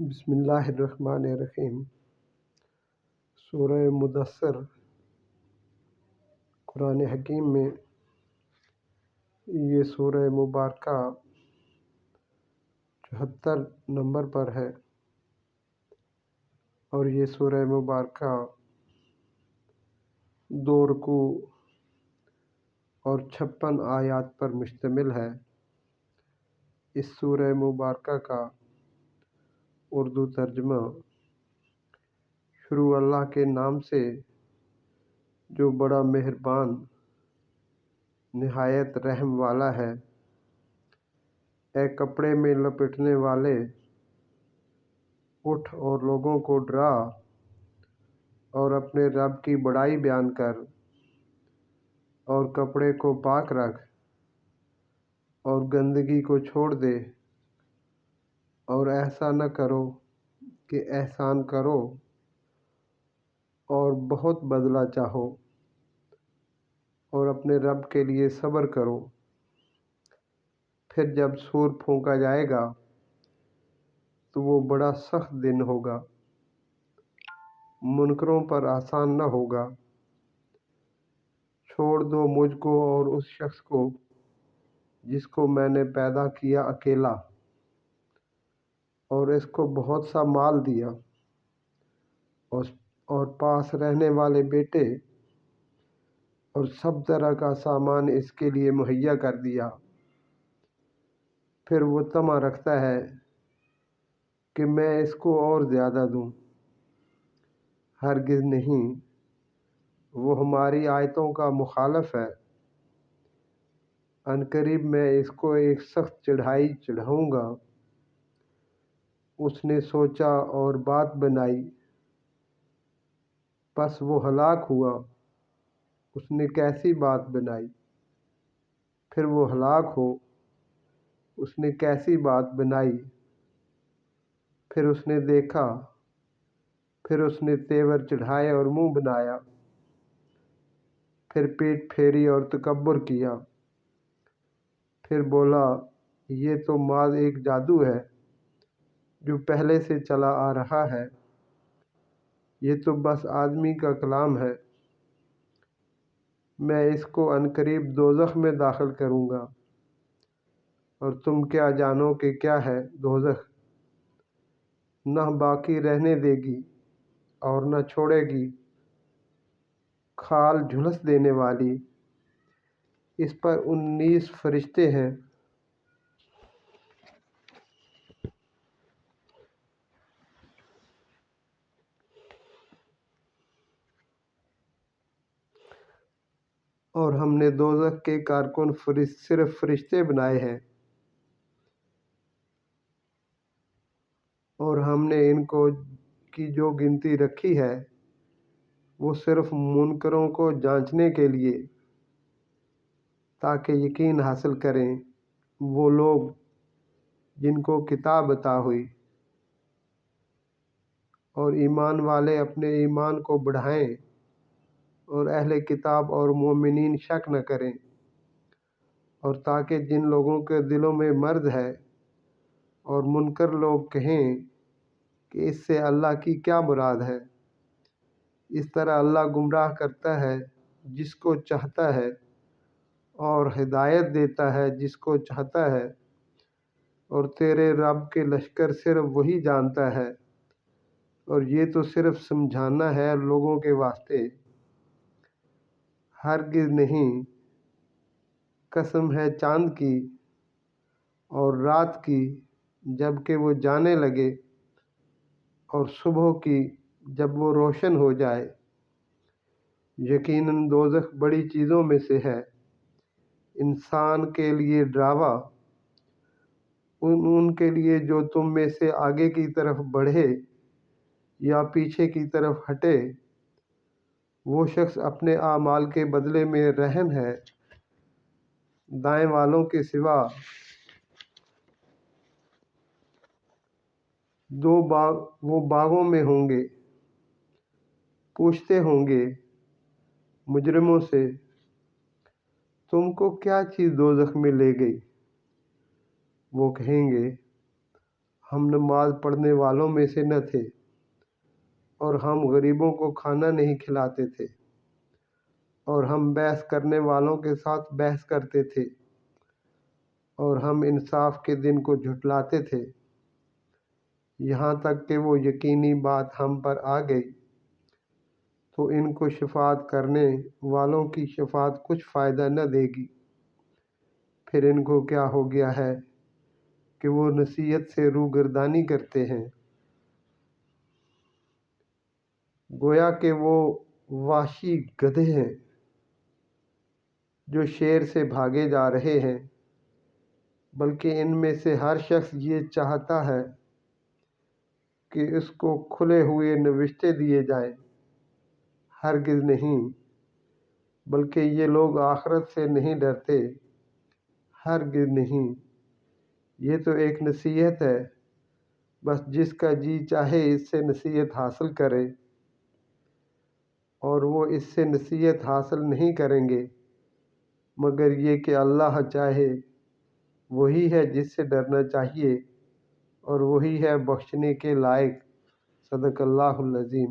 بسم اللہ الرحمن الرحیم۔ سورہ مدثر قرآن حکیم میں یہ سورہ مبارکہ 74 نمبر پر ہے اور یہ سورہ مبارکہ 2 رکوع اور 56 آیات پر مشتمل ہے۔ اس سورہ مبارکہ کا اردو ترجمہ: شروع اللہ کے نام سے جو بڑا مہربان نہایت رحم والا ہے۔ اے کپڑے میں لپیٹنے والے، اٹھ اور لوگوں کو ڈرا اور اپنے رب کی بڑائی بیان کر، اور کپڑے کو پاک رکھ اور گندگی کو چھوڑ دے، اور ایسا نہ کرو کہ احسان کرو اور بہت بدلہ چاہو، اور اپنے رب کے لیے صبر کرو۔ پھر جب سور پھونکا جائے گا تو وہ بڑا سخت دن ہوگا، منکروں پر آسان نہ ہوگا۔ چھوڑ دو مجھ کو اور اس شخص کو جس کو میں نے پیدا کیا اکیلا، اور اس کو بہت سا مال دیا اور پاس رہنے والے بیٹے اور سب طرح کا سامان اس کے لیے مہیا کر دیا۔ پھر وہ طمع رکھتا ہے کہ میں اس کو اور زیادہ دوں۔ ہرگز نہیں، وہ ہماری آیتوں کا مخالف ہے۔ عنقریب میں اس کو ایک سخت چڑھائی چڑھاؤں گا۔ اس نے سوچا اور بات بنائی، پس وہ ہلاک ہوا۔ اس نے کیسی بات بنائی، پھر وہ ہلاک ہو۔ اس نے کیسی بات بنائی، پھر اس نے دیکھا۔ پھر اس نے تیور چڑھائے اور منہ بنایا، پھر پیٹ پھیری اور تکبر کیا۔ پھر بولا، یہ تو محض ایک جادو ہے جو پہلے سے چلا آ رہا ہے۔ یہ تو بس آدمی کا کلام ہے۔ میں اس کو عنقریب دوزخ میں داخل کروں گا، اور تم کیا جانو کہ کیا ہے دوزخ؟ نہ باقی رہنے دے گی اور نہ چھوڑے گی، کھال جھلس دینے والی۔ اس پر 19 فرشتے ہیں۔ اور ہم نے دوزخ کے کارکن صرف فرشتے بنائے ہیں، اور ہم نے ان کو کی جو گنتی رکھی ہے وہ صرف منکروں کو جانچنے کے لیے، تاکہ یقین حاصل کریں وہ لوگ جن کو کتاب عطا ہوئی، اور ایمان والے اپنے ایمان کو بڑھائیں، اور اہل کتاب اور مومنین شک نہ کریں، اور تاکہ جن لوگوں کے دلوں میں مرض ہے اور منکر لوگ کہیں کہ اس سے اللہ کی کیا مراد ہے۔ اس طرح اللہ گمراہ کرتا ہے جس کو چاہتا ہے اور ہدایت دیتا ہے جس کو چاہتا ہے، اور تیرے رب کے لشکر صرف وہی جانتا ہے، اور یہ تو صرف سمجھانا ہے لوگوں کے واسطے۔ ہرگز نہیں، قسم ہے چاند کی اور رات کی جب کہ وہ جانے لگے، اور صبح کی جب وہ روشن ہو جائے۔ یقیناً دوزخ بڑی چیزوں میں سے ہے، انسان کے لیے ڈراوا۔ ان کے لیے جو تم میں سے آگے کی طرف بڑھے یا پیچھے کی طرف ہٹے، وہ شخص اپنے اعمال کے بدلے میں رہن ہے۔ دائیں والوں کے سوا وہ باغوں میں ہوں گے، پوچھتے ہوں گے مجرموں سے، تم کو کیا چیز دوزخ میں لے گئی؟ وہ کہیں گے، ہم نماز پڑھنے والوں میں سے نہ تھے اور ہم غریبوں کو کھانا نہیں کھلاتے تھے اور ہم بحث کرنے والوں کے ساتھ بحث کرتے تھے اور ہم انصاف کے دن کو جھٹلاتے تھے یہاں تک کہ وہ یقینی بات ہم پر آ گئی تو ان کو شفاعت کرنے والوں کی شفاعت کچھ فائدہ نہ دے گی۔ پھر ان کو کیا ہو گیا ہے کہ وہ نصیحت سے روگردانی کرتے ہیں، گویا کہ وہ وحشی گدھے ہیں جو شیر سے بھاگے جا رہے ہیں، بلکہ ان میں سے ہر شخص یہ چاہتا ہے کہ اس کو کھلے ہوئے نوشتے دیے جائیں۔ ہرگز نہیں، بلکہ یہ لوگ آخرت سے نہیں ڈرتے۔ ہرگز نہیں، یہ تو ایک نصیحت ہے، بس جس کا جی چاہے اس سے نصیحت حاصل کرے، اور وہ اس سے نصیحت حاصل نہیں کریں گے مگر یہ کہ اللہ چاہے۔ وہی ہے جس سے ڈرنا چاہیے اور وہی ہے بخشنے کے لائق۔ صدق اللہ العظیم۔